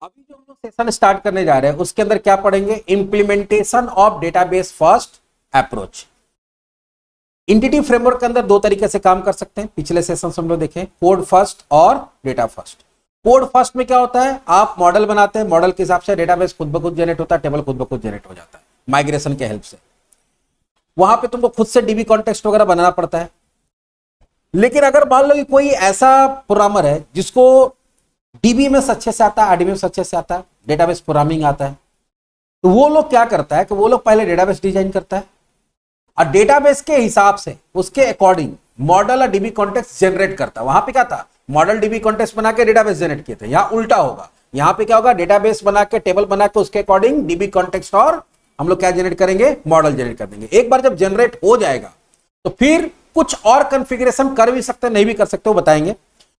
अभी जो हम लोग सेशन स्टार्ट करने जा रहे हैं उसके अंदर क्या पढ़ेंगे? Implementation of database first approach. Entity framework के अंदर दो तरीके से काम कर सकते हैं, पिछले सेशन हम लोग देखें, कोड फर्स्ट और डेटा फर्स्ट। कोड फर्स्ट में क्या होता है, आप मॉडल बनाते हैं, मॉडल के हिसाब से डेटाबेस खुद ब खुद जनरेट होता है, टेबल खुद ब खुद जनरेट हो जाता है माइग्रेशन के हेल्प से। वहां पे तुमको खुद से डीबी कॉन्टेक्स्ट वगैरह बनाना पड़ता है। लेकिन अगर मान लो कि कोई ऐसा प्रोग्रामर है जिसको डीबीएमएस अच्छे से आता है, आरडीबीएमएस अच्छे से आता है, डेटाबेस प्रोग्रामिंग आता है, तो वो लोग क्या करता है कि वो लोग पहले डेटाबेस डिजाइन करता है और डेटाबेस के हिसाब से उसके अकॉर्डिंग मॉडल और डीबी कॉन्टेक्स्ट जनरेट करता है। वहां पे क्या था, मॉडल डीबी कॉन्टेक्स्ट बना के डेटाबेस जनरेट किए थे, यहां उल्टा होगा। यहां पे क्या होगा, डेटाबेस बना के टेबल बना के उसके अकॉर्डिंग डीबी कॉन्टेक्स्ट और हम लोग क्या जनरेट करेंगे, मॉडल जनरेट कर देंगे। एक बार जब जनरेट हो जाएगा तो फिर कुछ और कॉन्फ़िगरेशन कर भी सकते हैं, नहीं भी कर सकते, वो बताएंगे।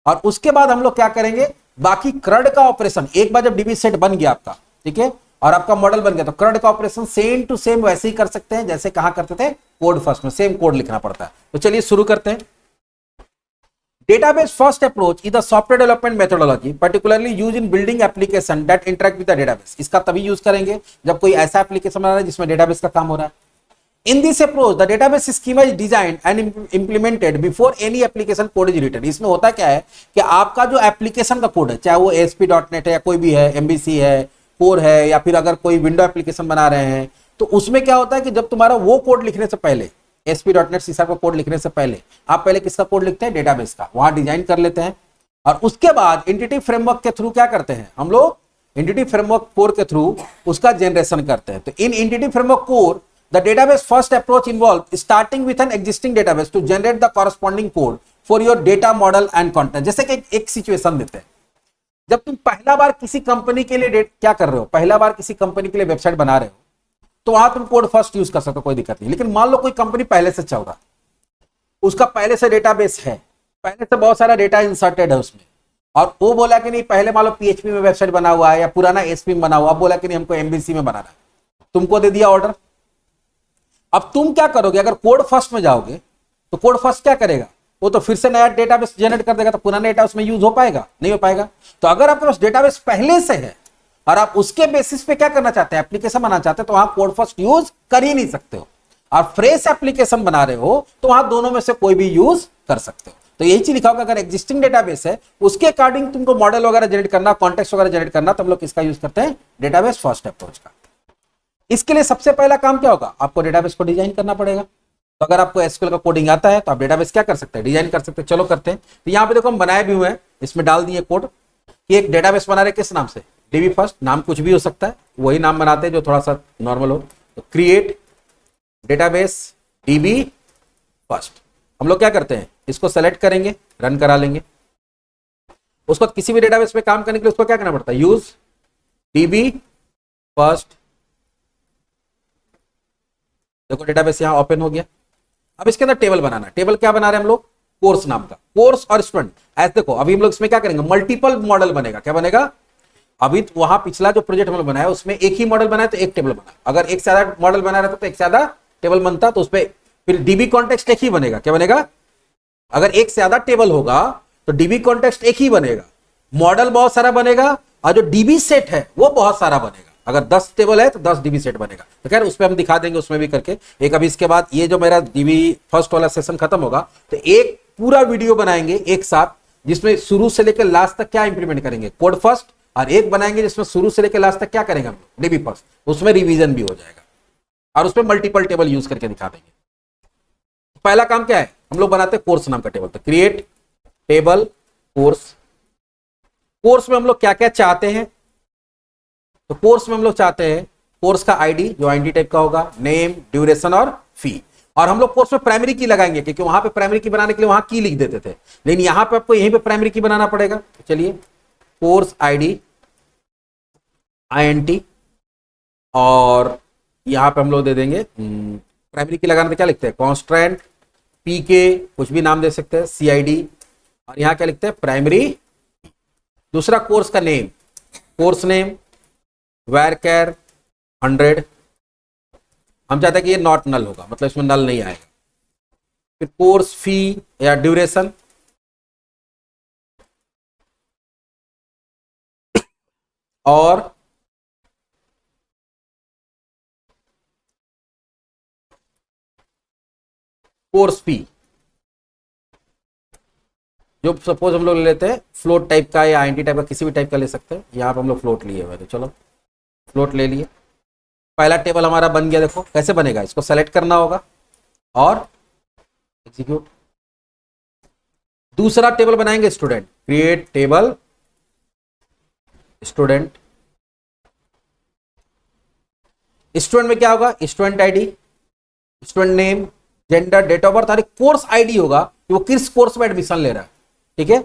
और उसके बाद हम लोग क्या करेंगे, बाकी क्रड का ऑपरेशन, एक बार जब डीबी सेट बन गया आपका, ठीक है, और आपका मॉडल बन गया, तो क्रड का ऑपरेशन सेम टू सेम वैसे ही कर सकते हैं जैसे कहां करते थे, कोड फर्स्ट में सेम कोड लिखना पड़ता है। तो चलिए शुरू करते हैं। Database first approach is the software development methodology particularly use in building application that interact with the database. इसका तभी यूज करेंगे जब कोई ऐसा एप्लीकेशन बना रहा है जिसमें डेटाबेस का काम हो रहा है। In this approach, the database schema is designed and implemented before any application code is written. इसमें होता क्या है कि आपका जो एप्लीकेशन का कोड है, चाहे वो ASP.NET है या कोई भी है, MVC है, कोर है, या फिर अगर कोई विंडो एप्लीकेशन बना रहे हैं, तो उसमें क्या होता है कि जब तुम्हारा वो कोड लिखने से पहले, ASP.NET C# का कोड लिखने से पहले आप पहले किसका कोड लिखते हैं, डेटाबेस का, वहां डिजाइन कर लेते हैं। और उसके बाद एंटिटी फ्रेमवर्क के थ्रू क्या करते हैं हम लोग, एंटिटी फ्रेमवर्क कोर के थ्रू उसका जनरेशन करते हैं। तो in entity framework core the database first approach involved starting with an existing database to generate the corresponding code for your data model and content। जैसे कि एक सिचुएशन देते हैं, जब तुम पहला बार किसी कंपनी के लिए क्या कर रहे हो, पहला बार किसी कंपनी के लिए वेबसाइट बना रहे हो, तो वहां तुम कोड फर्स्ट यूज कर सकते हो, कोई दिक्कत नहीं। लेकिन मान लो कोई कंपनी पहले से चल रहा, उसका पहले से डेटाबेस है, पहले से बहुत सारा डेटा इंसर्टेड है उसमें, और वो बोला कि नहीं, पहले मान लो पीएचपी में वेबसाइट बना हुआ है या पुराना एसपी में बना हुआ, बोला कि नहीं हमको एमबीसी में बनाना है, तुमको दे दिया ऑर्डर। अब तुम क्या करोगे, अगर कोड फर्स्ट में जाओगे तो कोड फर्स्ट क्या करेगा, वो तो फिर से नया डेटाबेस जनरेट कर देगा, तो पुराना डेटा उसमें यूज हो पाएगा, नहीं हो पाएगा। तो अगर आपके पास डेटाबेस पहले से है और आप उसके बेसिस पे क्या करना चाहते हैं, एप्लीकेशन बनाना चाहते हैं, तो वहां कोड फर्स्ट यूज कर ही नहीं सकते हो। और फ्रेश एप्लीकेशन बना रहे हो तो वहां दोनों में से कोई भी यूज कर सकते हो। तो यही चीज लिखा होगा, अगर एग्जिस्टिंग डेटाबेस है उसके अकॉर्डिंग तुमको मॉडल वगैरह जनरेट करना, कॉन्टेक्स्ट वगैरह जनरेट करना, तो हम लोग किसका यूज करते हैं, डेटाबेस फर्स्ट अप्रोच का। इसके लिए सबसे पहला काम क्या होगा, आपको डेटाबेस को डिजाइन करना पड़ेगा। तो अगर आपको एसक्यूएल का कोडिंग आता है तो आप डेटाबेस क्या कर सकते हैं, डिजाइन कर सकते हैं। चलो करते हैं। तो यहाँ पे देखो हम बनाए भी हुए हैं, इसमें डाल दिए कोड कि एक डेटाबेस बना रहे, किस नाम से, डीबी फर्स्ट। नाम कुछ भी हो सकता है, वही नाम बनाते हैं जो थोड़ा सा नॉर्मल हो। तो क्रिएट डेटाबेस डीबी फर्स्ट, हम लोग क्या करते हैं, इसको सेलेक्ट करेंगे, रन करा लेंगे। उसको किसी भी डेटाबेस पे काम करने के लिए उसको क्या करना पड़ता है, यूज डीबी फर्स्ट। देखो डेटाबेस यहां ओपन हो गया। अब इसके अंदर टेबल बनाना है। टेबल क्या बना रहे हैं हम लोग, कोर्स नाम का, कोर्स और स्टूडेंट। ऐसे देखो अभी हम लोग इसमें क्या करेंगे, मल्टीपल मॉडल बनेगा। क्या बनेगा, अभी वहां पिछला जो प्रोजेक्ट हम लोग बनाया उसमें एक ही मॉडल बनाया तो एक टेबल बना, अगर एक से ज्यादा मॉडल बना रहता तो एक से ज्यादा टेबल बनता, तो उसपे फिर डीबी कॉन्टेक्स्ट एक ही बनेगा। क्या बनेगा, अगर एक से ज्यादा टेबल होगा तो डीबी कॉन्टेक्स्ट एक ही बनेगा, मॉडल बहुत सारा बनेगा, और जो डीबी सेट है वो बहुत सारा बनेगा। अगर 10 टेबल है तो 10 डीबी सेट बनेगा। तो खैर उस पर हम दिखा देंगे, उसमें भी करके एक। अभी इसके बाद ये जो मेरा डीबी फर्स्ट वाला सेशन खत्म होगा तो एक पूरा वीडियो बनाएंगे एक साथ, जिसमें शुरू से लेकर लास्ट तक क्या इंप्लीमेंट करेंगे, कोड फर्स्ट, और एक बनाएंगे जिसमें शुरू से लेकर लास्ट तक क्या करेंगे हम लोग, डीबी फर्स्ट। उसमें रिवीजन भी हो जाएगा और उसमें मल्टीपल टेबल यूज करके दिखा देंगे। पहला काम क्या है, हम लोग बनाते हैं कोर्स नाम का टेबल। तो क्रिएट टेबल कोर्स। कोर्स में हम लोग क्या क्या चाहते हैं, तो कोर्स में हम लोग चाहते हैं कोर्स का आईडी जो आईडी टाइप का होगा, नेम, ड्यूरेशन और फी। और हम लोग कोर्स में प्राइमरी की लगाएंगे, क्योंकि वहां पे प्राइमरी की बनाने के लिए वहां की लिख देते थे, लेकिन यहां पे आपको यहीं पे प्राइमरी की बनाना पड़ेगा। तो चलिए कोर्स आईडी INT, और यहां पे हम लोग दे देंगे प्राइमरी की लगाने तो क्या लिखते हैं, कॉन्स्टेंट PK, कुछ भी नाम दे सकते हैं, CID, और यहां क्या लिखते हैं, प्राइमरी। दूसरा कोर्स का नेम, कोर्स नेम varchar 100। हम चाहते हैं कि ये नॉट नल होगा, मतलब इसमें नल नहीं आएगा। फिर कोर्स फी या ड्यूरेशन, और कोर्स फी, जो सपोज हम लोग ले लेते हैं फ्लोट टाइप का या आईएनटी टाइप का, किसी भी टाइप का ले सकते हैं। यहां पर हम लोग फ्लोट लिए हुए, तो चलो फ्लोट ले लिए। पहला टेबल हमारा बन गया। देखो कैसे बनेगा, इसको सेलेक्ट करना होगा और एग्जीक्यूट। दूसरा टेबल बनाएंगे student, create table student. Student में क्या होगा, student ID, student name, gender, date of birth और एक कोर्स आईडी होगा कि वो किस कोर्स में एडमिशन ले रहा है। ठीक है,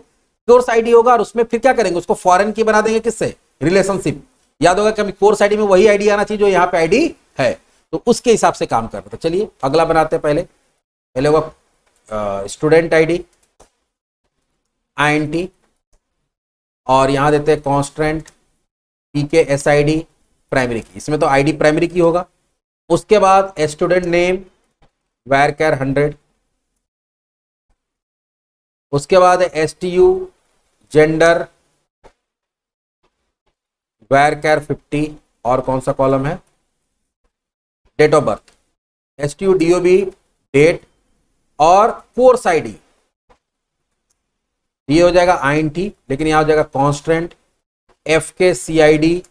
कोर्स आईडी होगा और उसमें फिर क्या करेंगे, उसको फॉरेन की बना देंगे, किससे, रिलेशनशिप। याद होगा कि कोर्स आईडी में वही आईडी आना चाहिए जो यहाँ पे आईडी है, तो उसके हिसाब से काम कर रहे। तो चलिए अगला बनाते हैं। पहले होगा स्टूडेंट आईडी आईएनटी और यहां देते हैं कॉन्स्टेंट पीके एसआईडी प्राइमरी की, इसमें तो आईडी प्राइमरी की होगा। उसके बाद स्टूडेंट नेम varchar 100, उसके बाद STU जेंडर varchar 50 और कौन सा कॉलम है, date of birth STU DOB date और कोर्स आईडी, ये हो जाएगा INT, लेकिन यहां हो जाएगा कॉन्स्टेंट FKCID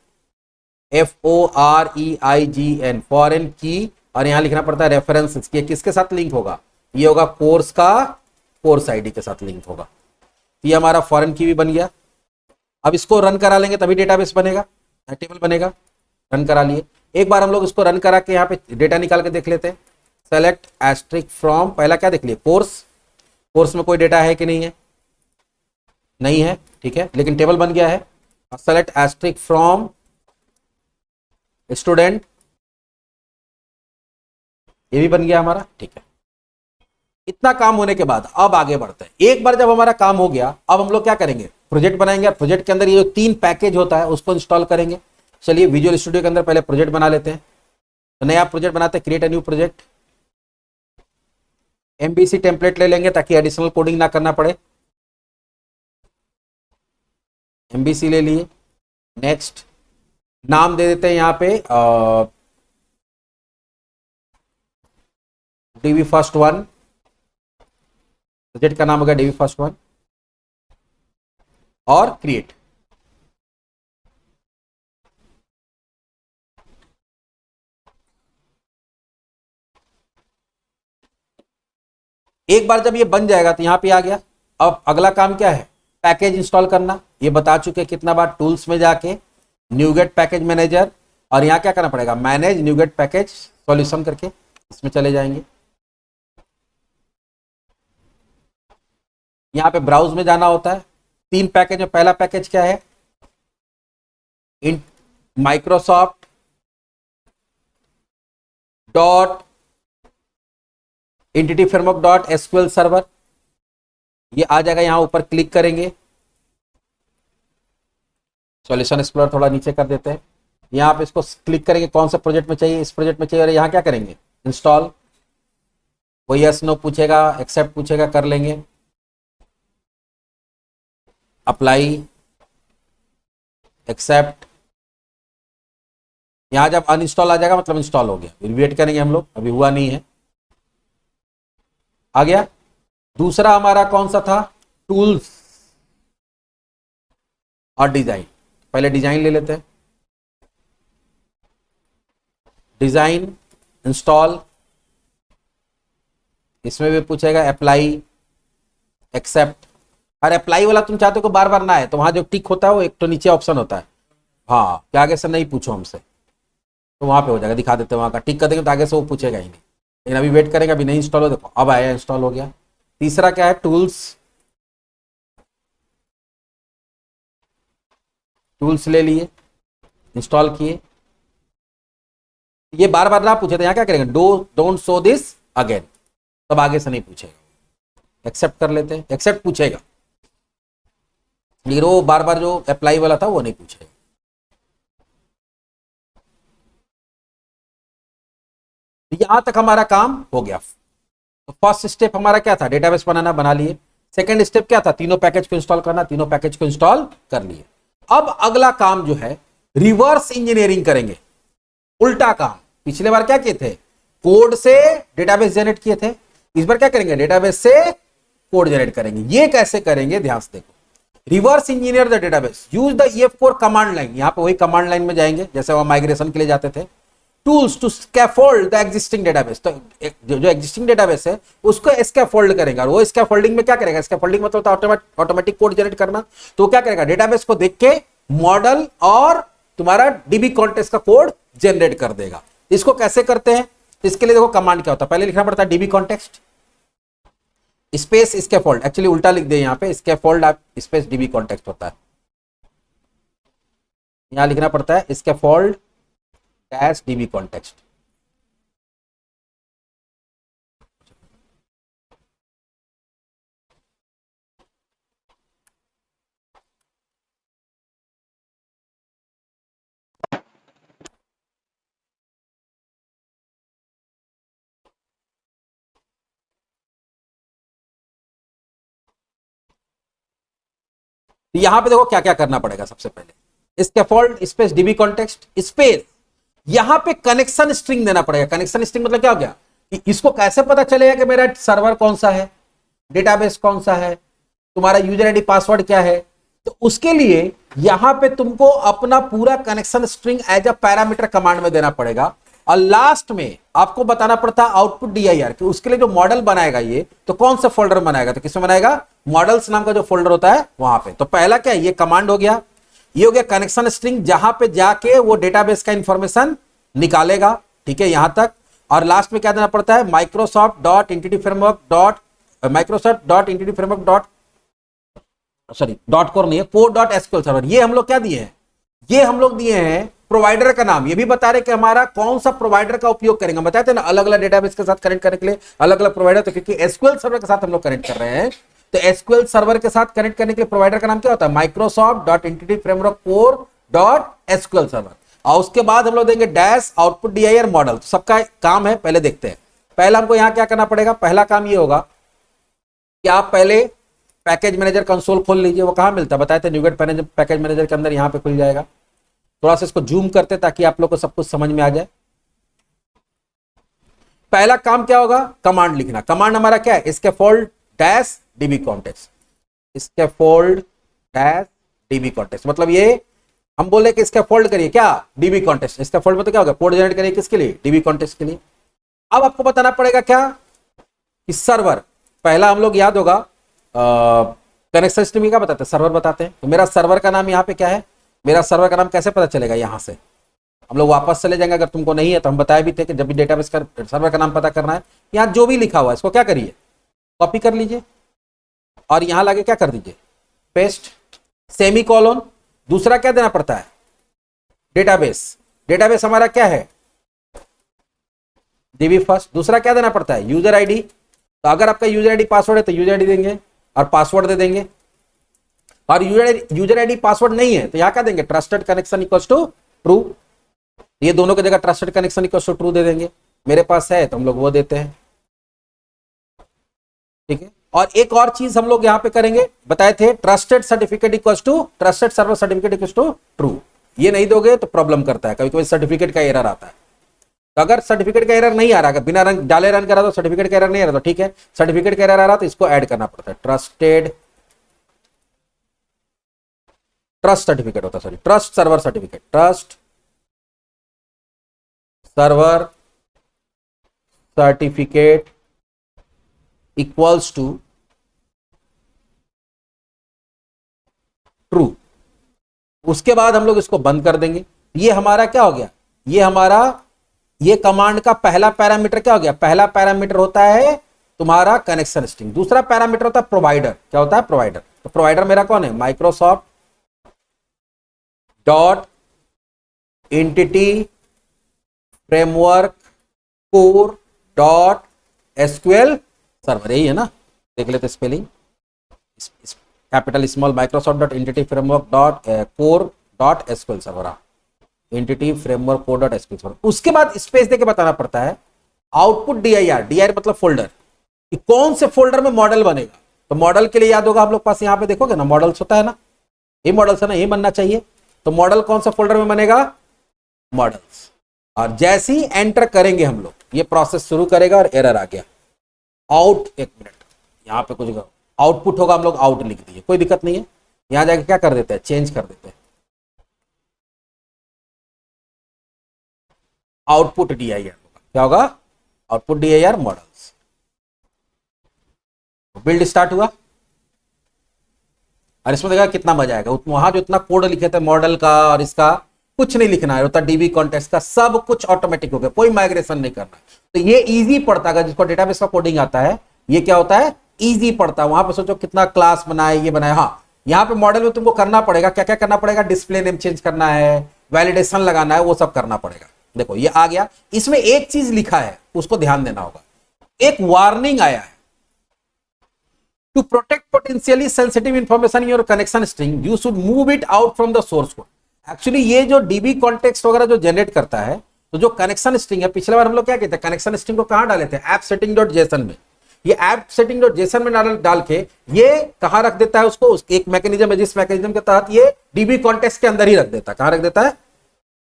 FOREIGN फॉरेन की, और यहां लिखना पड़ता है रेफरेंस, किसके साथ लिंक होगा, ये होगा कोर्स का कोर्स आईडी के साथ लिंक होगा। ये हमारा फॉरेन की भी बन गया। अब इसको रन करा लेंगे तभी डेटाबेस बनेगा, टेबल बनेगा। रन करा लिए, एक बार हम लोग इसको रन करा के यहाँ पे डेटा निकाल के देख लेते हैं। सेलेक्ट एस्ट्रिक फ्रॉम, पहला क्या देख लिए, कोर्स, कोर्स में कोई डेटा है कि नहीं है, नहीं है, ठीक है, लेकिन टेबल बन गया है। सेलेक्ट एस्ट्रिक फ्रॉम स्टूडेंट, ये भी बन गया हमारा, ठीक है। इतना काम होने के बाद अब आगे बढ़ते हैं। एक बार जब हमारा काम हो गया, अब हम लोग क्या करेंगे, प्रोजेक्ट बनाएंगे। प्रोजेक्ट के अंदर ये जो 3 पैकेज होता है उसको इंस्टॉल करेंगे। चलिए विजुअल स्टूडियो के अंदर पहले प्रोजेक्ट बना लेते हैं। तो नया प्रोजेक्ट बनाते हैं, create a new project. MVC template ले लेंगे ताकि एडिशनल कोडिंग ना करना पड़े। MVC ले लिए। नेक्स्ट नाम दे देते हैं यहां पे DB फर्स्ट 1, प्रोजेक्ट का नाम होगा DB फर्स्ट 1 और क्रिएट। एक बार जब ये बन जाएगा तो यहां पे आ गया। अब अगला काम क्या है, पैकेज इंस्टॉल करना। ये बता चुके कितना बार, टूल्स में जाके न्यूगेट पैकेज मैनेजर, और यहां क्या करना पड़ेगा, मैनेज न्यूगेट पैकेज सॉल्यूशन करके इसमें चले जाएंगे। यहां पे ब्राउज में जाना होता है। 3 पैकेज में पहला पैकेज क्या है, Microsoft dot entity framework dot SQL server, ये आ जाएगा। यहां ऊपर क्लिक करेंगे, सॉल्यूशन एक्सप्लोरर थोड़ा नीचे कर देते हैं। यहां पे इसको क्लिक करेंगे, कौन सा प्रोजेक्ट में चाहिए, इस प्रोजेक्ट में चाहिए, और यहां क्या करेंगे, इंस्टॉल। वो यस नो पूछेगा, एक्सेप्ट पूछेगा, कर लेंगे। Apply, accept. यहां जब अनइंस्टॉल आ जाएगा मतलब इंस्टॉल हो गया। फिर वेट करेंगे हम लोग, अभी हुआ नहीं है, आ गया। दूसरा हमारा कौन सा था, टूल्स और डिजाइन। पहले डिजाइन ले लेते हैं, डिजाइन इंस्टॉल। इसमें भी पूछेगा अप्लाई, एक्सेप्ट। और अप्लाई वाला तुम चाहते हो बार बार ना आए तो वहां जो टिक होता है वो एक तो नीचे ऑप्शन होता है, हाँ कि आगे से नहीं पूछो हमसे, तो वहां पे हो जाएगा, दिखा देते हैं वहां का, टिक कर देंगे तो आगे से वो पूछेगा ही नहीं। लेकिन अभी वेट करेंगे, अभी नहीं इंस्टॉल हो, देखो अब आया, इंस्टॉल हो गया। तीसरा क्या है, टूल्स, टूल्स ले लिए, इंस्टॉल किए। ये बार बार ना पूछे तो यहाँ क्या करेंगे, डोंट शो दिस अगेन, तब आगे से नहीं पूछेगा। एक्सेप्ट कर लेते हैं, एक्सेप्ट पूछेगा, लेकिन वो बार बार जो अप्लाई वाला था वो नहीं पूछेगा। यहां तक हमारा काम हो गया। तो फर्स्ट स्टेप हमारा क्या था, डेटाबेस बनाना, बना लिए। सेकंड स्टेप क्या था, तीनों पैकेज को इंस्टॉल करना, तीनों पैकेज को इंस्टॉल कर लिए। अब अगला काम जो है रिवर्स इंजीनियरिंग करेंगे, उल्टा काम। पिछले बार क्या किए थे, कोड से डेटाबेस जनरेट किए थे, इस बार क्या करेंगे, डेटाबेस से कोड जनरेट करेंगे। ये कैसे करेंगे, ध्यान से देखो। Reverse engineer the database, use the EF4 command line. यहां पे वही कमांड लाइन में जाएंगे जैसे वो माइग्रेशन के लिए जाते थे। Tools to scaffold the existing database, तो जो एग्जिस्टिंग डेटाबेस है उसको स्कैफोल्ड करेगा। और वो स्कैफोल्डिंग में क्या करेगा, स्कैफोल्डिंग मतलब ऑटोमेटिक कोड जनरेट करना। तो क्या करेगा, डेटाबेस को देख के मॉडल और तुम्हारा डीबी कॉन्टेक्स्ट का कोड जनरेट कर देगा। इसको कैसे करते हैं, इसके लिए देखो कमांड क्या होता है, पहले लिखना पड़ता है dB context space scaffold, actually उल्टा लिख दे यहां पे, स्कैफोल्ड आप स्पेस डीबी कॉन्टेक्स्ट होता है, यहां लिखना पड़ता है स्कैफोल्ड डैश डीबी कॉन्टेक्स्ट। यहां पे देखो क्या क्या करना पड़ेगा, सबसे पहले scaffold space dB context space, यहां पे कनेक्शन स्ट्रिंग देना पड़ेगा। कनेक्शन स्ट्रिंग मतलब क्या हो गया, कि इसको कैसे पता चलेगा कि मेरा सर्वर कौन सा है, डेटाबेस कौन सा है, तुम्हारा यूजर आईडी पासवर्ड क्या है। तो उसके लिए यहां पे तुमको अपना पूरा connection string as a parameter command में देना पड़ेगा। और लास्ट में आपको बताना पड़ता है आउटपुट DIR कि उसके लिए जो मॉडल बनाएगा ये तो कौन सा फोल्डर बनाएगा, तो किसमें बनाएगा, मॉडल्स नाम का जो फोल्डर होता है वहां पे। तो पहला क्या है, ये कमांड हो गया, ये हो गया कनेक्शन स्ट्रिंग, जहां पे जाके वो डेटाबेस का इंफॉर्मेशन निकालेगा, ठीक है यहां तक। और लास्ट में क्या देना पड़ता है, Microsoft dot entity framework dot sorry dot core नहीं है, कोड डॉट एसक्यूएल सर्वर। ये हम लोग क्या दिए हैं, ये हम लोग दिए हैं प्रोवाइडर का नाम। ये भी बता रहे कि हमारा कौन सा प्रोवाइडर का उपयोग करेंगे, बताते हैं ना अलग अलग डेटाबेस के साथ कनेक्ट करने के लिए अलग अलग प्रोवाइडर। तो क्योंकि एसक्यूएल सर्वर के साथ हम लोग कनेक्ट कर रहे हैं, तो एसक्यूएल सर्वर के साथ कनेक्ट करने के लिए प्रोवाइडर का नाम क्या होता है, Microsoft dot entity framework core dot SQL server. और उसके बाद हम लोग देंगे डैश आउटपुट DIR मॉडल। तो सबका काम है, पहले देखते हैं। पहला हमको यहां क्या करना पड़ेगा, पहला काम ये होगा कि आप पहले पैकेज मैनेजर कंसोल खोल लीजिए। वो कहां मिलता है, बताए थे न्यूगेट पैकेज मैनेजर के अंदर, यहां पे खुल जाएगा। थोड़ा सा इसको जूम करते ताकि आप लोग को सब कुछ समझ में आ जाए। पहला काम क्या होगा, कमांड लिखना। कमांड हमारा क्या है, scaffold dash dB context, scaffold dash dB context. मतलब ये हम बोले कि स्कैफोल्ड करिए क्या, डीबी कॉन्टेक्स्ट। स्कैफोल्ड में तो क्या होगा, कोड जनरेट करिए किसके लिए, डीबी कॉन्टेक्स्ट के लिए। अब आपको बताना पड़ेगा क्या, कि सर्वर, पहला हम लोग याद होगा कनेक्शन स्ट्रीम क्या बताते हैं, सर्वर बताते हैं। तो मेरा सर्वर का नाम यहाँ पे क्या है, मेरा सर्वर का नाम कैसे पता चलेगा, यहां से हम लोग वापस चले जाएंगे। अगर तुमको नहीं है तो हम बताए भी थे कि जब भी डेटाबेस का सर्वर का नाम पता करना है, यहाँ जो भी लिखा हुआ है इसको क्या करिए, कॉपी कर लीजिए और यहां लाके क्या कर दीजिए, पेस्ट, सेमी कॉलोन। दूसरा क्या देना पड़ता है, डेटाबेस। डेटाबेस हमारा क्या है, डीबी फर्स्ट। दूसरा क्या देना पड़ता है, यूजर आईडी। तो अगर आपका यूजर आईडी पासवर्ड है तो यूजर आईडी देंगे और पासवर्ड दे देंगे। और यूजर आईडी पासवर्ड नहीं है तो यहां क्या देंगे, trusted connection equals to true. ये दोनों की जगह trusted connection equals to true दे देंगे। मेरे पास है तो हम लोग वो देते हैं, ठीक है। और एक और चीज हम लोग यहां पे करेंगे, बताए थे trusted certificate equals to trusted server certificate equals to true. ये नहीं दोगे तो प्रॉब्लम करता है, कभी कभी सर्टिफिकेट का एरर आता है। तो अगर सर्टिफिकेट का एरर नहीं आ रहा, अगर बिना रन डाले रन करा तो सर्टिफिकेट का एरर नहीं आ रहा, तो ठीक है। सर्टिफिकेट का एरर आ रहा तो इसको ऐड करना पड़ता है, ट्रस्ट सर्टिफिकेट होता है, sorry trust server certificate, trust server certificate equals to true. उसके बाद हम लोग इसको बंद कर देंगे। ये हमारा क्या हो गया, ये हमारा ये कमांड का पहला पैरामीटर क्या हो गया, पहला पैरामीटर होता है तुम्हारा कनेक्शन स्ट्रिंग। दूसरा पैरामीटर होता है प्रोवाइडर। क्या होता है, प्रोवाइडर। तो प्रोवाइडर मेरा कौन है, Microsoft dot entity framework core dot SQL server, यही है ना, देख लेते spelling, capital small Microsoft dot entity framework dot core dot SQL server, entity framework core dot SQL server. उसके बाद स्पेस देके बताना पड़ता है आउटपुट DIR मतलब फोल्डर, कि कौन से फोल्डर में मॉडल बनेगा। तो मॉडल के लिए याद होगा हम लोग पास यहाँ पे देखोगे ना, मॉडल्स होता है ना, ये मॉडल्स है ना, ये बनना चाहिए। तो मॉडल कौन सा फोल्डर में बनेगा, मॉडल्स। और जैसे ही एंटर करेंगे हम लोग, ये प्रोसेस शुरू करेगा और एरर आ गया आउट। एक मिनट, यहां पे कुछ आउटपुट होगा, हम लोग आउट लिख दिए, कोई दिक्कत नहीं है। यहां जाके क्या कर देते हैं, चेंज कर देते हैं, आउटपुट DIR होगा। क्या होगा, output DIR models. Build start हुआ और इसमें देखा कितना मजा आएगा। वहां जो इतना कोड लिखे थे मॉडल का और इसका, कुछ नहीं लिखना है, उतना DB कॉन्टेक्स्ट का सब कुछ ऑटोमेटिक हो गया, कोई माइग्रेशन नहीं करना। तो ये इजी पड़ता है, जिसको डेटाबेस का कोडिंग आता है, ये क्या होता है, इजी पड़ता है। वहां पे सोचो कितना क्लास बनाए, ये बनाए। हाँ, यहाँ पे मॉडल में तुमको करना पड़ेगा, क्या क्या करना पड़ेगा, डिस्प्ले नेम चेंज करना है, वैलिडेशन लगाना है, वो सब करना पड़ेगा। देखो ये आ गया, इसमें एक चीज लिखा है, उसको ध्यान देना होगा। एक वार्निंग आया है, to protect potentially sensitive information in your connection string you should move it out from the source code। Actually ये जो DB कॉन्टेक्स्ट वगैरह जो जनरेट करता है, तो जो कनेक्शन स्ट्रिंग है, पिछले बार हम लोग क्या कहते हैं, कनेक्शन स्ट्रिंग को कहां डाले थे, ऐप सेटिंग डॉट जेसन में। ये ऐप सेटिंग डॉट जेसन में डाल के ये कहां रख देता है उसको, एक मैकेनिज्म है, जिस मैकेनिज्म के तहत ये DB कॉन्टेक्स्ट के अंदर ही रख देता है। कहां रख देता है,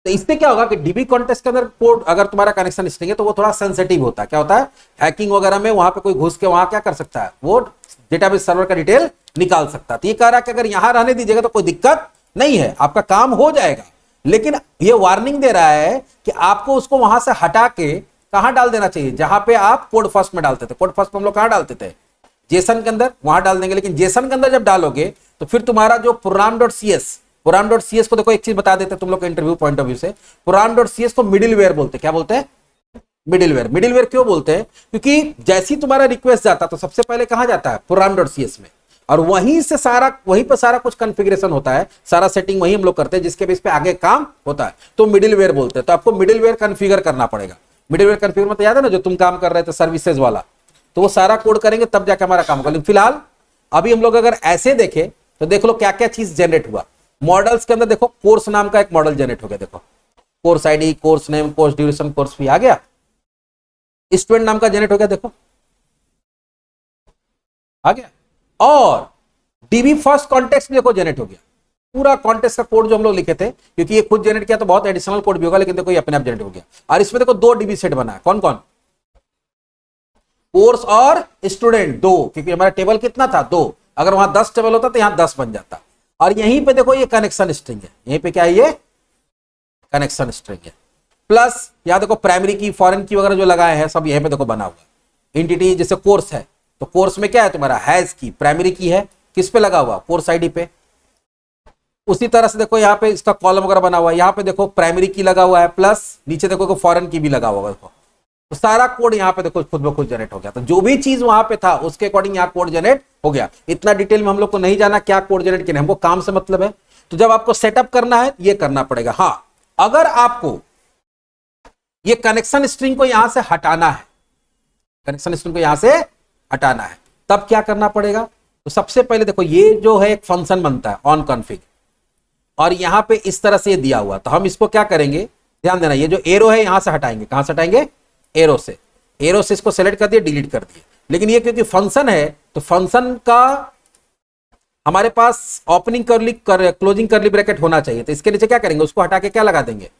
तो इससे क्या होगा कि DB कॉन्टेक्स्ट के अंदर कोड अगर तुम्हारा कनेक्शन स्ट्रिंग है तो वो थोड़ा सेंसिटिव होता है। क्या होता है, हैकिंग वगैरह में वहां पे कोई घुस के वहां क्या कर सकता है, वो डेटाबेस सर्वर का डिटेल निकाल सकता है। तो ये कह रहा है कि अगर यहां रहने दीजिएगा तो कोई दिक्कत नहीं है, आपका काम हो जाएगा। लेकिन ये वार्निंग दे रहा है कि आपको उसको वहां से हटा के कहां डाल देना चाहिए, जहां पे आप कोड फर्स्ट में डालते थे। कोड फर्स्ट में हम लोग कहां डालते थे, जेसन के अंदर, वहां डाल देंगे। लेकिन जेसन के अंदर जब डालोगे तो फिर तुम्हारा जो प्रोग्राम.cs को देखो, एक चीज बता देते तुम लोग के इंटरव्यू पॉइंट ऑफ व्यू से, प्रोग्राम.cs को मिडिलवेयर बोलते हैं। क्या बोलते हैं, मिडिलवेयर। मिडिलवेयर क्यों बोलते हैं, क्योंकि जैसे ही तुम्हारा रिक्वेस्ट जाता तो सबसे पहले कहां जाता है, प्रोग्राम.cs में, और वहीं से वहीं पर सारा कुछ कॉन्फ़िगरेशन होता है, सारा सेटिंग वहीं हम लोग करते हैं, जिसके बेस पे आगे काम होता है, तो मिडिलवेयर बोलते हैं। तो आपको मिडिलवेयर कॉन्फ़िगर करना पड़ेगा। मिडिलवेयर कॉन्फ़िगर मतलब याद है ना, जो तुम काम कर रहे थे सर्विसेज वाला, तो वो सारा कोड करेंगे तब जाके हमारा काम होगा। लेकिन फिलहाल अभी हम लोग अगर ऐसे देखें तो देख लो क्या क्या चीज जनरेट हुआ। मॉडल्स के अंदर देखो, कोर्स नाम का एक मॉडल जनरेट हो गया। देखो, course ID, course name, course duration, course fee आ गया। स्टूडेंट नाम का जनरेट हो गया, देखो आ गया। और DB फर्स्ट कॉन्टेक्स्ट देखो जनरेट हो गया, पूरा कॉन्टेक्स्ट का कोड जो हम लोग लिखे थे, क्योंकि ये खुद जनरेट किया तो बहुत एडिशनल कोड भी होगा, लेकिन देखो ये अपने आप जनरेट हो गया। और इसमें देखो 2 DB सेट बना है, कौन कौन, कोर्स और स्टूडेंट, 2, क्योंकि हमारा टेबल कितना था, 2। अगर वहां 10 टेबल होता तो यहां 10 बन जाता। और यहीं पे देखो ये कनेक्शन स्ट्रिंग है, यहीं पे क्या है, ये कनेक्शन स्ट्रिंग है। प्लस यहां देखो प्राइमरी की, फॉरेन की वगैरह जो लगाए हैं सब यहीं पे देखो बना हुआ। एंटिटी जैसे कोर्स है, तो कोर्स में क्या है तुम्हारा, हैज की, प्राइमरी की है, किस पे लगा हुआ, कोर्स आईडी पे। उसी तरह से देखो यहाँ पे इसका कॉलम वगैरह बना हुआ है, यहाँ पे देखो प्राइमरी की लगा हुआ है, प्लस नीचे देखो फॉरेन की भी लगा हुआ है। देखो तो सारा कोड यहाँ पे देखो खुद ब खुद जनरेट हो गया। तो जो भी चीज वहां पे था उसके अकॉर्डिंग यहाँ कोड जनरेट हो गया। इतना डिटेल में हम लोग को नहीं जाना क्या कोड जनरेट किया, हमको काम से मतलब है। तो जब आपको सेटअप करना है ये करना पड़ेगा। हाँ, अगर आपको ये कनेक्शन स्ट्रिंग को यहां से हटाना है, कनेक्शन स्ट्रिंग को यहां से हटाना है, तब क्या करना पड़ेगा, तो सबसे पहले देखो ये जो है एक फंक्शन बनता है ऑन कॉन्फिग, और यहां पे इस तरह से ये दिया हुआ। तो हम इसको क्या करेंगे, ध्यान देना, ये जो एरो है यहां से हटाएंगे। कहां से हटाएंगे, एरो से। एरो से इसको सेलेक्ट कर दिए, डिलीट कर दिए। लेकिन ये क्योंकि फंक्शन है तो फंक्शन का हमारे पास ओपनिंग क्लोजिंग करली ब्रैकेट होना चाहिए। तो इसके नीचे क्या करेंगे, उसको हटा के क्या लगा देंगे,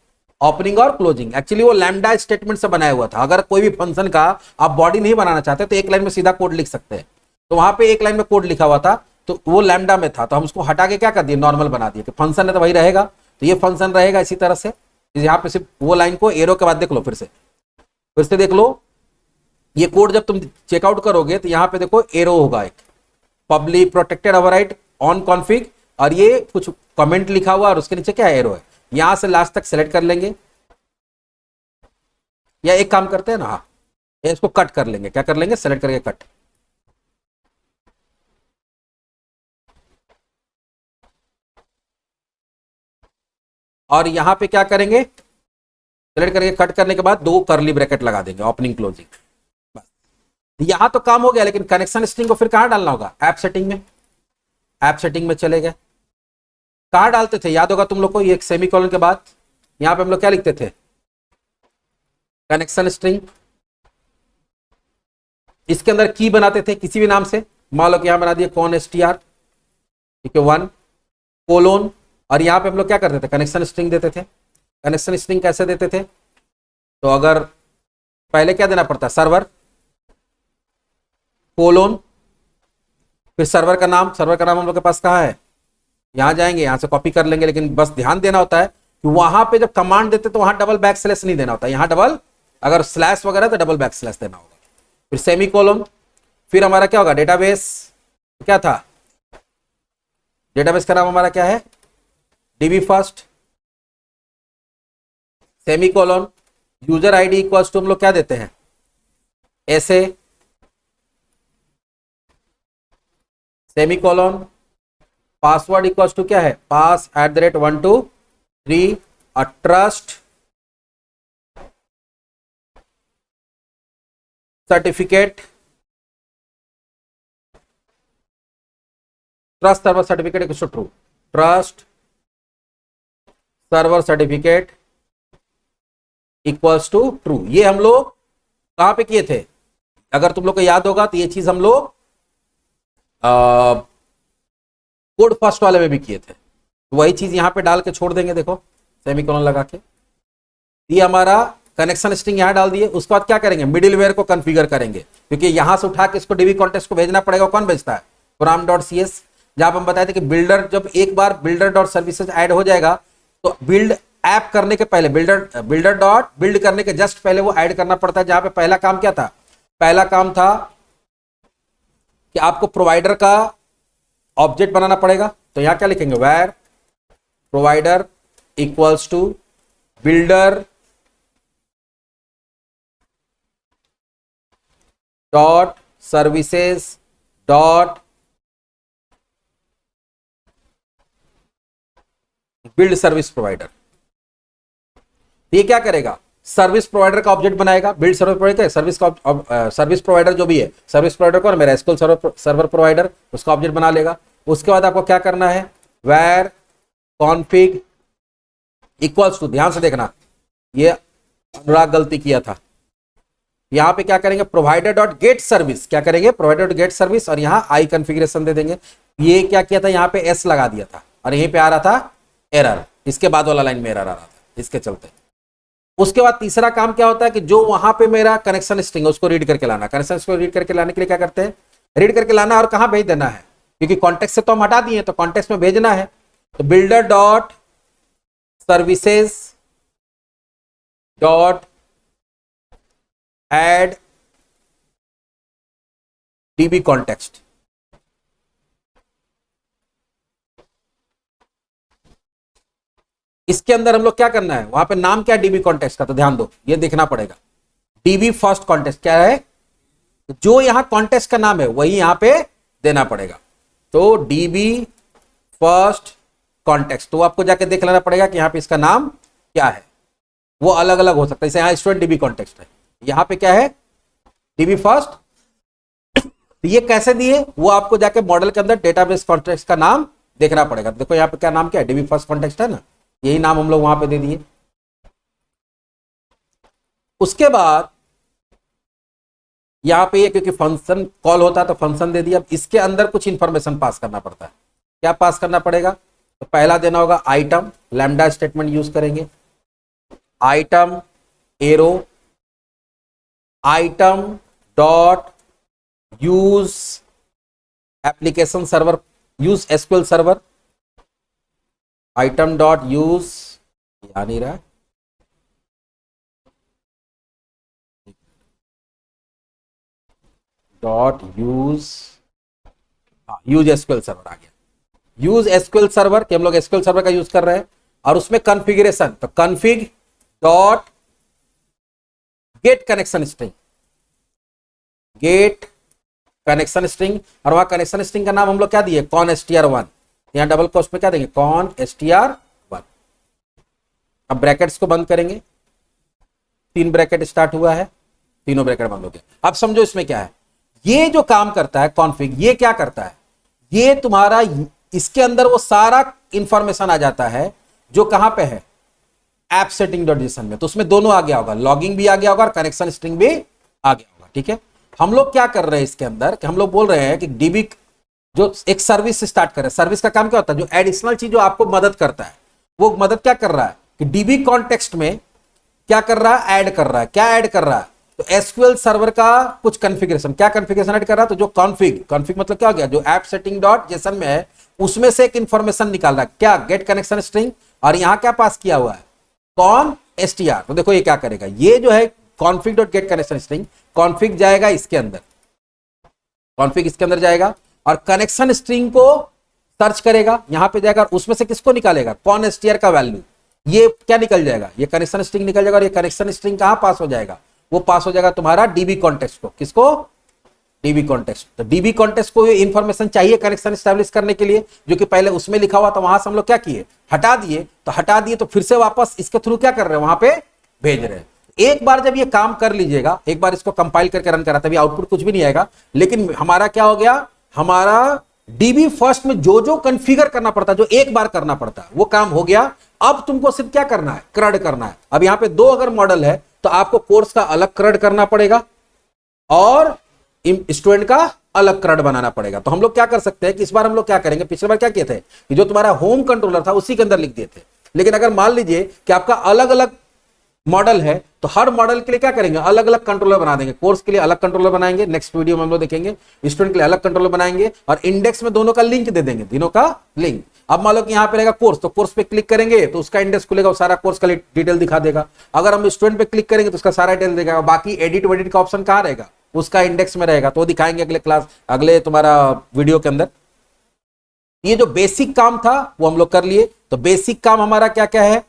ओपनिंग और क्लोजिंग। एक्चुअली वो लैम्डा स्टेटमेंट से बनाया हुआ था। अगर कोई भी फंक्शन का आप बॉडी नहीं बनाना चाहते तो एक लाइन में सीधा कोड लिख सकते हैं। तो वहां पे एक लाइन में कोड लिखा हुआ था, तो वो लैम्डा में था, तो हम उसको हटा के क्या कर दिए, नॉर्मल बना दिए। कि फंक्शन है तो वही रहेगा, तो ये फंक्शन रहेगा इसी तरह से। यहाँ पे सिर्फ वो लाइन को एरो के बाद देख लो, फिर से देख लो। ये कोड जब तुम चेकआउट करोगे तो यहाँ पे देखो एरो होगा, एक public protected overwrite on config, और ये कुछ कमेंट लिखा हुआ और उसके नीचे क्या एरो है। यहां से लास्ट तक सेलेक्ट कर लेंगे, या एक काम करते हैं ना, हाँ, इसको कट कर लेंगे। क्या कर लेंगे, सेलेक्ट करके कट। और यहां पे क्या करेंगे, सेलेक्ट करके कट करने के बाद 2 कर्ली ब्रैकेट लगा देंगे, ओपनिंग क्लोजिंग। बस यहां तो काम हो गया। लेकिन कनेक्शन स्ट्रिंग को फिर कहां डालना होगा, ऐप सेटिंग में। ऐप सेटिंग में चले गए, कहां डालते थे, याद होगा तुम लोग को, ये एक सेमीकोलन के बाद यहां पे हम लोग क्या लिखते थे, कनेक्शन स्ट्रिंग। इसके अंदर की बनाते थे किसी भी नाम से, मान लो कि यहां बना दिया कौन str, ठीक है, 1 कोलोन, और यहाँ पे हम लोग क्या करते थे, कनेक्शन स्ट्रिंग देते थे। कनेक्शन स्ट्रिंग कैसे देते थे, तो अगर पहले क्या देना पड़ता है, सर्वर कोलोन, फिर सर्वर का नाम। सर्वर का नाम हम लोग के पास कहाँ है, यहां जाएंगे, यहां से कॉपी कर लेंगे, लेकिन बस ध्यान देना होता है कि वहां पे जब कमांड देते तो वहां डबल बैक स्लैश नहीं देना होता, यहां डबल, अगर स्लैश वगैरह तो डबल बैक स्लैश देना होगा। फिर सेमी कोलोन, फिर हमारा क्या होगा, डेटाबेस क्या था, डेटाबेस का नाम हमारा क्या है, DB first, semi colon, user ID equals to हम लोग क्या देते हैं, ऐसे, semi colon, password equals to क्या है, pass @123 trust certificate, trust server certificate equals to true, trust server certificate equals to true. ये हम लोग कहां पे किए थे, अगर तुम लोग को याद होगा तो ये चीज हम लोग कोड फर्स्ट वाले में भी किए थे, तो वही चीज यहां पे डाल के छोड़ देंगे, देखो सेमीकोलन लगा के। ये हमारा कनेक्शन स्ट्रिंग यहां डाल दिए, उसके बाद क्या करेंगे, मिडिलवेयर को कॉन्फ़िगर करेंगे, क्योंकि यहां से उठा के इसको डीबी कॉन्टेक्स्ट को भेजना पड़ेगा। कौन भेजता है, program.cs, जहां हम बताए थे कि बिल्डर, जब एक बार builder.services ऐड हो जाएगा तो बिल्ड ऐप करने के पहले, बिल्डर डॉट बिल्ड करने के जस्ट पहले वो ऐड करना पड़ता है। जहां पे पहला काम क्या था, पहला काम था कि आपको प्रोवाइडर का ऑब्जेक्ट बनाना पड़ेगा, तो यहां क्या लिखेंगे, where provider equals to builder dot services dot build service provider. ये क्या करेगा, सर्विस प्रोवाइडर का ऑब्जेक्ट बनाएगा, build service provider, service provider जो भी है, सर्विस प्रोवाइडर कौन, मेरा एसक्यूएल सर्वर प्रोवाइडर, उसका ऑब्जेक्ट बना लेगा। उसके बाद आपको क्या करना है, वेयर कॉन्फिग इक्वल्स टू, ध्यान से देखना, ये अनुराग गलती किया था, यहां पे क्या करेंगे, प्रोवाइडर डॉट गेट सर्विस, क्या करेंगे, प्रोवाइडर डॉट गेट सर्विस, और यहां आई कॉन्फ़िगरेशन दे देंगे। ये क्या किया था, यहां पे एस लगा दिया था और यहीं पे आ रहा था एरर, इसके बाद वाला लाइन में एरर आ रहा था, इसके चलते। उसके बाद तीसरा काम क्या होता है कि जो वहां पे मेरा कनेक्शन स्ट्रिंग है उसको रीड करके लाना। कनेक्शन को रीड करके लाने के लिए क्या करते हैं, रीड करके लाना और कहां भेज देना है, क्योंकि कॉन्टेक्स्ट से तो हम हटा दिए, तो कॉन्टेक्स्ट में भेजना है, तो builder dot services dot add DB context. इसके अंदर हम लोग क्या करना है, वहां पे नाम क्या है डीबी कॉन्टेक्स्ट का, तो ध्यान दो, ये देखना पड़ेगा, डीबी फर्स्ट कॉन्टेक्स्ट क्या है, जो यहां कॉन्टेक्स्ट का नाम है वही यहां पे देना पड़ेगा। तो डीबी फर्स्ट कॉन्टेक्स्ट, तो आपको जाके देख लेना पड़ेगा कि यहां पे इसका नाम क्या है, वो अलग अलग हो सकता है। जैसे यहां स्टूडेंट डीबी कॉन्टेक्स्ट है, यहां पे क्या है, डीबी फर्स्ट। तो ये कैसे दिए, वो आपको जाके मॉडल के अंदर डेटाबेस कॉन्टेक्स्ट का नाम देखना पड़ेगा। देखो यहां पे क्या नाम क्या है, डीबी फर्स्ट कॉन्टेक्स्ट है ना, यही नाम हम लोग वहां पे दे दिए। उसके बाद यहां पे क्योंकि फंक्शन कॉल होता है तो फंक्शन दे दिया। अब इसके अंदर कुछ इंफॉर्मेशन पास करना पड़ता है, क्या पास करना पड़ेगा, तो पहला देना होगा आइटम, लैम्डा स्टेटमेंट यूज करेंगे, item arrow, item dot use application server, use SQL server, item dot use, आ नहीं रहा, dot use, use SQL server आ गया। यूज एसक्यूएल सर्वर कि हम लोग एसक्यूएल सर्वर का यूज कर रहे हैं, और उसमें कॉन्फ़िगरेशन, तो config dot get connection string, get connection string, और वहां कनेक्शन स्ट्रिंग का नाम हम लोग क्या दिए, कॉन str1, यहां डबल कोट्स में क्या देंगे, कॉन str1। अब ब्रैकेट्स को बंद करेंगे, 3 ब्रैकेट स्टार्ट हुआ है, तीनों ब्रैकेट बंद हो गए। अब समझो इसमें क्या है, ये जो काम करता है कॉन्फिग, ये क्या करता है, ये तुम्हारा इसके अंदर वो सारा इंफॉर्मेशन आ जाता है जो कहां पे है, ऐप सेटिंग डॉट जेसन में। तो उसमें दोनों आ गया होगा, लॉगिंग भी आ गया होगा और कनेक्शन स्ट्रिंग भी आ गया होगा। ठीक है, हम लोग क्या कर रहे हैं इसके अंदर कि हम लोग बोल रहे हैं कि डीबी जो एक सर्विस स्टार्ट करे, सर्विस का काम क्या होता है, जो एडिशनल चीज जो आपको मदद करता है, वो मदद क्या कर रहा है कि डीबी कॉन्टेक्स्ट में क्या कर रहा है, ऐड कर रहा है। क्या ऐड कर रहा है, तो एसक्यूएल सर्वर का कुछ कॉन्फ़िगरेशन, क्या कॉन्फ़िगरेशन ऐड कर रहा है, तो जो कॉन्फ़िग मतलब क्या हो गया, जो ऐप सेटिंग डॉट जेसन में है उसमें से एक इंफॉर्मेशन निकाल रहा है, क्या गेट कनेक्शन स्ट्रिंग, और यहां क्या पास किया हुआ है, कॉन एसटीआर। तो देखो ये क्या करेगा, ये जो है config dot get connection string, config जाएगा इसके अंदर, कॉन्फ़िग इसके अंदर जाएगा और कनेक्शन स्ट्रिंग को सर्च करेगा, यहां पे जाएगा और उसमें से किसको निकालेगा, कॉन एसटीआर का वैल्यू। ये क्या निकल जाएगा, ये कनेक्शन स्ट्रिंग निकल जाएगा, और ये कनेक्शन स्ट्रिंग कहां पास हो जाएगा, वो पास हो जाएगा तुम्हारा डीबी कॉन्टेक्स्ट को। किसको, डीबी कॉन्टेक्स्ट। तो डीबी कॉन्टेक्स्ट को ये इंफॉर्मेशन चाहिए कनेक्शन एस्टैब्लिश करने के लिए, जो कि पहले उसमें लिखा हुआ था, वहां से हम लोग क्या किए, हटा दिए। तो हटा दिए तो फिर से वापस इसके थ्रू क्या कर रहे हैं, वहां पे भेज रहे हैं। एक बार जब ये काम कर लीजिएगा, एक बार इसको कंपाइल करके रन करा, तभी आउटपुट कुछ भी नहीं आएगा, लेकिन हमारा क्या हो गया, हमारा डीबी फर्स्ट में जो जो कॉन्फ़िगर करना पड़ता है, जो एक बार करना पड़ता है, वो काम हो गया। अब तुमको सिर्फ क्या करना है, क्रड करना है। अब यहां पे दो अगर मॉडल है तो आपको कोर्स का अलग क्रड करना पड़ेगा और स्टूडेंट का अलग क्रड बनाना पड़ेगा। तो हम लोग क्या कर सकते हैं कि इस बार हम लोग क्या करेंगे, पिछली बार क्या किए थे कि जो तुम्हारा होम कंट्रोलर था उसी के अंदर लिख दिए थे, लेकिन अगर मान लीजिए कि आपका अलग अलग मॉडल है तो हर मॉडल के लिए क्या करेंगे, अलग अलग कंट्रोलर बना देंगे। कोर्स के लिए अलग कंट्रोलर बनाएंगे, नेक्स्ट वीडियो में हम लोग देखेंगे। स्टूडेंट के लिए अलग कंट्रोलर बनाएंगे और इंडेक्स में दोनों का लिंक दे देंगे, तीनों का लिंक। अब मान लो कि यहां पे रहेगा कोर्स, तो कोर्स पे क्लिक करेंगे तो उसका इंडेक्स खुलेगा, सारा कोर्स का डिटेल दिखा देगा। अगर हम स्टूडेंट पे क्लिक करेंगे तो उसका सारा डिटेल देगा। बाकी एडिट वेडिट का ऑप्शन कहां रहेगा, उसका इंडेक्स में रहेगा, तो दिखाएंगे अगले क्लास, अगले तुम्हारा वीडियो के अंदर। ये जो बेसिक काम था वो हम लोग कर लिए। तो बेसिक काम हमारा क्या क्या है,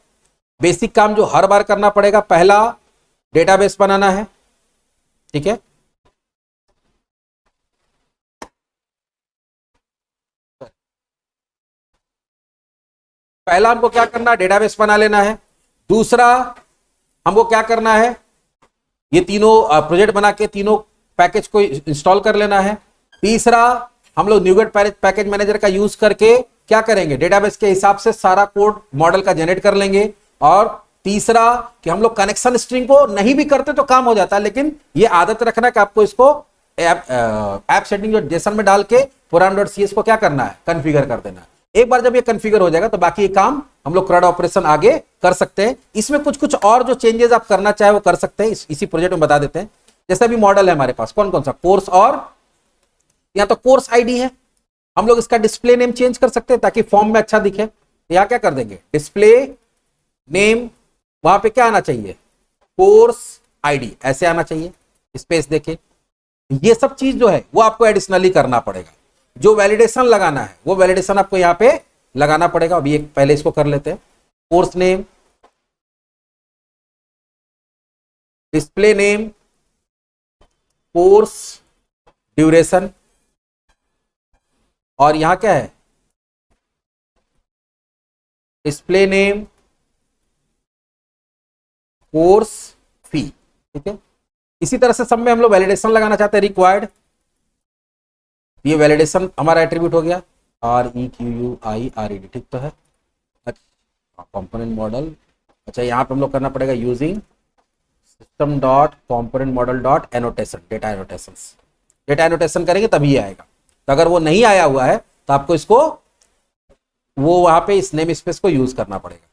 बेसिक काम जो हर बार करना पड़ेगा, पहला डेटाबेस बनाना है, ठीक है। पहला हमको क्या करना है, डेटाबेस बना लेना है। दूसरा हमको क्या करना है, ये तीनों प्रोजेक्ट बना के तीनों पैकेज को इंस्टॉल कर लेना है। तीसरा हम लोग न्यूगेट पैकेज मैनेजर का यूज करके क्या करेंगे, डेटाबेस के हिसाब से सारा कोड मॉडल का जनरेट कर लेंगे। और तीसरा कि हम लोग कनेक्शन स्ट्रिंग को नहीं भी करते तो काम हो जाता है, लेकिन ये आदत रखना कि आपको इसको ऐप सेटिंग जो जेसन में डाल के program.cs को क्या करना है, कॉन्फ़िगर कर देना है। एक बार जब ये कॉन्फ़िगर हो जाएगा तो बाकी ये काम हम लोग क्रड ऑपरेशन आगे कर सकते हैं। इसमें कुछ कुछ और जो चेंजेस आप करना चाहे वो कर सकते हैं, इसी प्रोजेक्ट में बता देते हैं। जैसे अभी मॉडल है हमारे पास कौन कौन सा, कोर्स, और या तो कोर्स आईडी है, हम लोग इसका डिस्प्ले नेम चेंज कर सकते हैं ताकि फॉर्म में अच्छा दिखे। यहां क्या कर देंगे, डिस्प्ले नेम, वहां पे क्या आना चाहिए, कोर्स आईडी, ऐसे आना चाहिए, स्पेस देके। ये सब चीज जो है वो आपको एडिशनली करना पड़ेगा। जो वैलिडेशन लगाना है वो वैलिडेशन आपको यहां पे लगाना पड़ेगा। अभी एक पहले इसको कर लेते हैं, course name, display name, course duration, और यहां क्या है, डिस्प्ले नेम, कोर्स फी, ठीक है। इसी तरह से सब में हम लोग वैलिडेशन लगाना चाहते हैं, रिक्वायर्ड। ये वैलिडेशन हमारा एट्रीब्यूट हो गया, REQUIRED, ठीक तो है। कंपोनेंट मॉडल, अच्छा यहां पे हम लोग करना पड़ेगा using system dot component model dot annotation, data annotation. Data annotation करेंगे तभी आएगा। तो अगर वो नहीं आया हुआ है तो आपको इसको वो वहां पे इस नेम स्पेस को यूज करना पड़ेगा।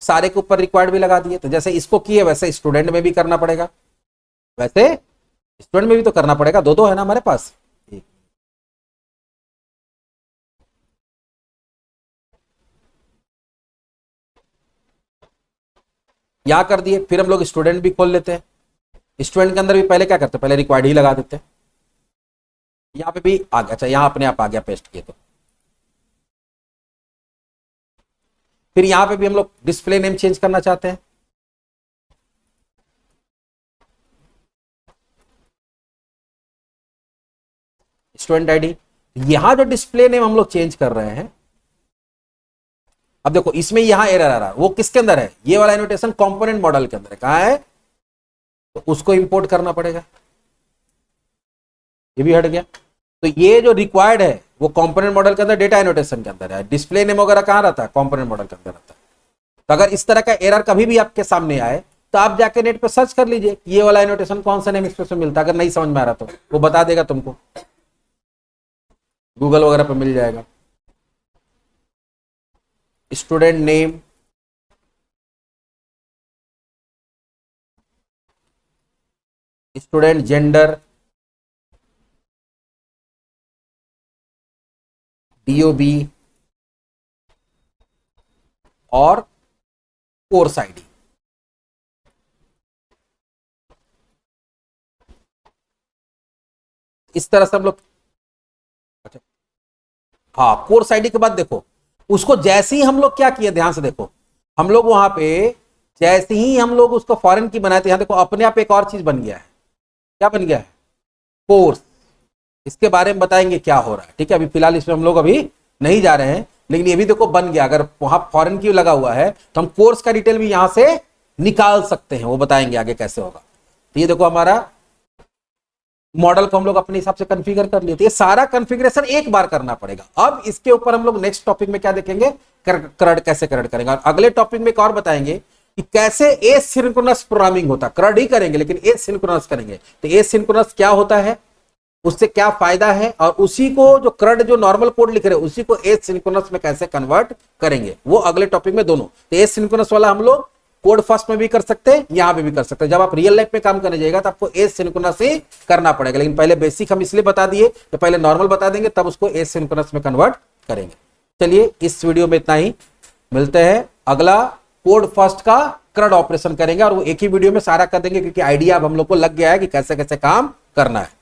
सारे के ऊपर रिक्वायर्ड भी लगा दिए, तो जैसे इसको किए वैसे स्टूडेंट में भी करना पड़ेगा, वैसे स्टूडेंट में भी तो करना पड़ेगा, दो दो है ना हमारे पास। यहां कर दिए, फिर हम लोग स्टूडेंट भी खोल लेते हैं। स्टूडेंट के अंदर भी पहले क्या करते हैं, पहले रिक्वायर्ड ही लगा देते हैं। यहां पे भी आ गया, अच्छा यहां अपने आप आ गया पेस्ट किए तो। फिर यहां पे भी हम लोग डिस्प्ले नेम चेंज करना चाहते हैं, स्टूडेंट आईडी। यहां जो डिस्प्ले नेम हम लोग चेंज कर रहे हैं, अब देखो इसमें यहां एरर आ रहा है, वो किसके अंदर है, ये वाला एनोटेशन कंपोनेंट मॉडल के अंदर है, कहां है, तो उसको इंपोर्ट करना पड़ेगा। ये भी हट गया। तो ये जो रिक्वायर्ड है वो कंपोनेंट मॉडल के अंदर डेटा एनोटेशन के अंदर है, डिस्प्ले नेम वगैरह कहां रहता है, कंपोनेंट मॉडल के अंदर रहता है। तो अगर इस तरह का एरर कभी भी आपके सामने आए तो आप जाके नेट पे सर्च कर लीजिए ये वाला एनोटेशन कौन सा नेम स्पेस में मिलता है। अगर नहीं समझ में आ रहा तो वो बता देगा तुमको, गूगल वगैरह पे मिल जाएगा। Student name, student gender, DOB और कोर्स आईडी। इस तरह से हम लोग, अच्छा हाँ, कोर्स आईडी के बाद देखो उसको जैसे ही हम लोग क्या किए, ध्यान से देखो, हम लोग वहां पे जैसे ही हम लोग उसको फॉरेन की बनाए थे, यहां देखो अपने आप एक और चीज बन गया है। क्या बन गया है? कोर्स। इसके बारे में बताएंगे क्या हो रहा है, ठीक है। अभी फिलहाल इसमें हम लोग अभी नहीं जा रहे हैं, लेकिन ये भी देखो बन गया। अगर वहां फॉरेन की लगा हुआ है तो हम कोर्स का डिटेल भी यहां से निकाल सकते हैं, वो बताएंगे आगे कैसे होगा। तो ये देखो हमारा मॉडल को हम लोग अपने हिसाब से कॉन्फ़िगर कर लिए। तो ये सारा कॉन्फ़िगरेशन एक बार करना पड़ेगा। अब इसके ऊपर हम लोग नेक्स्ट टॉपिक में क्या देखेंगे, CRUD कैसे CRUD करेंगे। और अगले टॉपिक में एक और बताएंगे कि कैसे एसिंक्रोनस प्रोग्रामिंग होता है। CRUD ही करेंगे लेकिन एसिंक्रोनस करेंगे। तो एसिंक्रोनस क्या होता है, उससे क्या फायदा है, और उसी को जो CRUD जो नॉर्मल कोड लिख रहे हैं उसी को एसिंक्रोनस में कैसे कन्वर्ट करेंगे, वो अगले टॉपिक में दोनों। तो एसिंक्रोनस वाला हम लोग कोड फर्स्ट में भी कर सकते हैं, यहां पे भी कर सकते हैं। जब आप रियल लाइफ में काम करने जाएगा तो आपको एसिंक्रोनस ही करना पड़ेगा। लेकिन पहले बेसिक हम इसलिए बता दिए तो पहले नॉर्मल बता देंगे, तब उसको एसिंक्रोनस में कन्वर्ट करेंगे। चलिए इस वीडियो में इतना ही, मिलते हैं अगला कोड फर्स्ट का CRUD ऑपरेशन करेंगे, और वो एक ही वीडियो में सारा कर देंगे क्योंकि आइडिया अब हम लोग को लग गया है कि कैसे कैसे काम करना है।